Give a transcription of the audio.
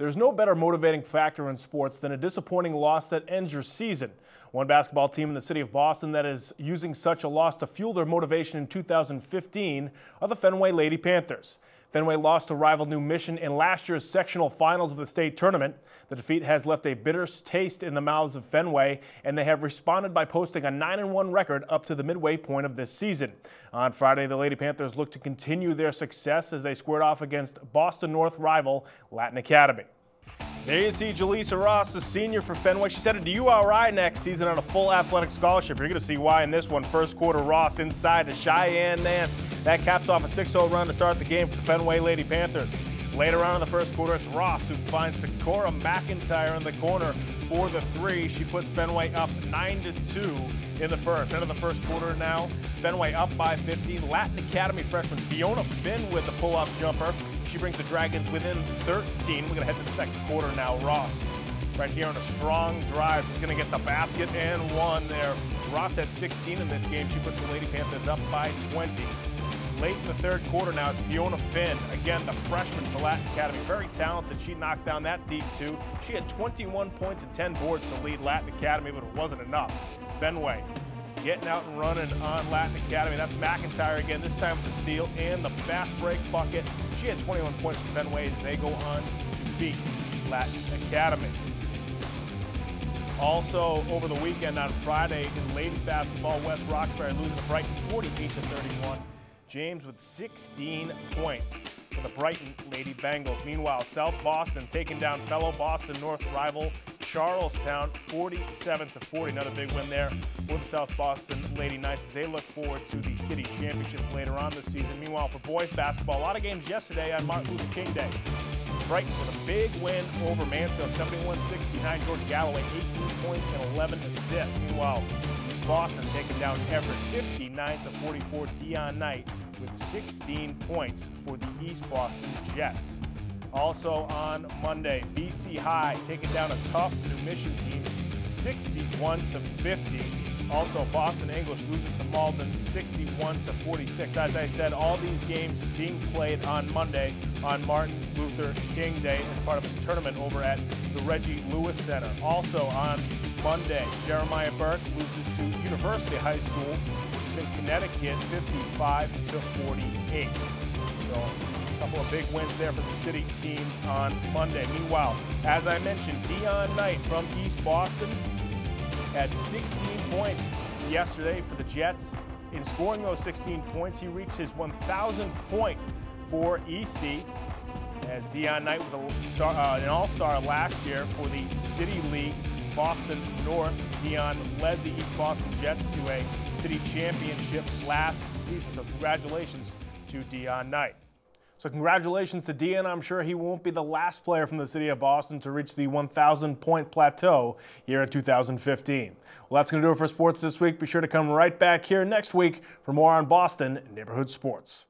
There's no better motivating factor in sports than a disappointing loss that ends your season. One basketball team in the city of Boston that is using such a loss to fuel their motivation in 2015 are the Fenway Lady Panthers. Fenway lost to rival New Mission in last year's sectional finals of the state tournament. The defeat has left a bitter taste in the mouths of Fenway, and they have responded by posting a 9-1 record up to the midway point of this season. On Friday, the Lady Panthers look to continue their success as they squared off against Boston North rival Latin Academy. There you see Jaleesa Ross, a senior for Fenway. She's headed to URI next season on a full athletic scholarship. You're going to see why in this one. First quarter, Ross inside to Cheyenne Nance. That caps off a 6-0 run to start the game for the Fenway Lady Panthers. Later on in the first quarter, it's Ross who finds Takora McIntyre in the corner for the three. She puts Fenway up 9-2 in the first. End of the first quarter now, Fenway up by 50. Latin Academy freshman Fiona Finn with the pull-up jumper. She brings the Dragons within 13. We're going to head to the second quarter now. Ross right here on a strong drive. She's going to get the basket and one there. Ross had 16 in this game. She puts the Lady Panthers up by 20. Late in the third quarter now, it's Fiona Finn. Again, the freshman for Latin Academy. Very talented. She knocks down that deep two. She had 21 points and 10 boards to lead Latin Academy, but it wasn't enough. Fenway getting out and running on Latin Academy. That's McIntyre again, this time with the steal and the fast break bucket. She had 21 points for Fenway as they go on to beat Latin Academy. Also, over the weekend on Friday in ladies basketball, West Roxbury losing to Brighton 48-31. James with 16 points for the Brighton Lady Bengals. Meanwhile, South Boston taking down fellow Boston North rival Charlestown 47-40. Another big win there for the South Boston Lady Knights as they look forward to the city championships later on this season. Meanwhile, for boys basketball, a lot of games yesterday on Martin Luther King Day. Brighton with a big win over Mansfield, 71-69. George Galloway, 18 points and 11 assists. Meanwhile, Boston taking down Everett 59-44. Dion Knight with 16 points for the East Boston Jets. Also on Monday, BC High taking down a tough New Mission team 61-50. Also, Boston English losing to Malden 61-46. As I said, all these games being played on Monday on Martin Luther King Day as part of his tournament over at the Reggie Lewis Center. Also on Monday, Jeremiah Burke loses to University High School, which is in Connecticut, 55-48. So a couple of big wins there for the city teams on Monday. Meanwhile, as I mentioned, Dion Knight from East Boston had 16 points yesterday for the Jets. In scoring those 16 points, he reached his 1,000th point for Eastie, as Dion Knight was an all-star last year for the City League Boston North. Dion led the East Boston Jets to a city championship last season, so congratulations to Dion Knight. So congratulations to Dion. I'm sure he won't be the last player from the city of Boston to reach the 1,000-point plateau here in 2015. Well, that's going to do it for sports this week. Be sure to come right back here next week for more on Boston neighborhood sports.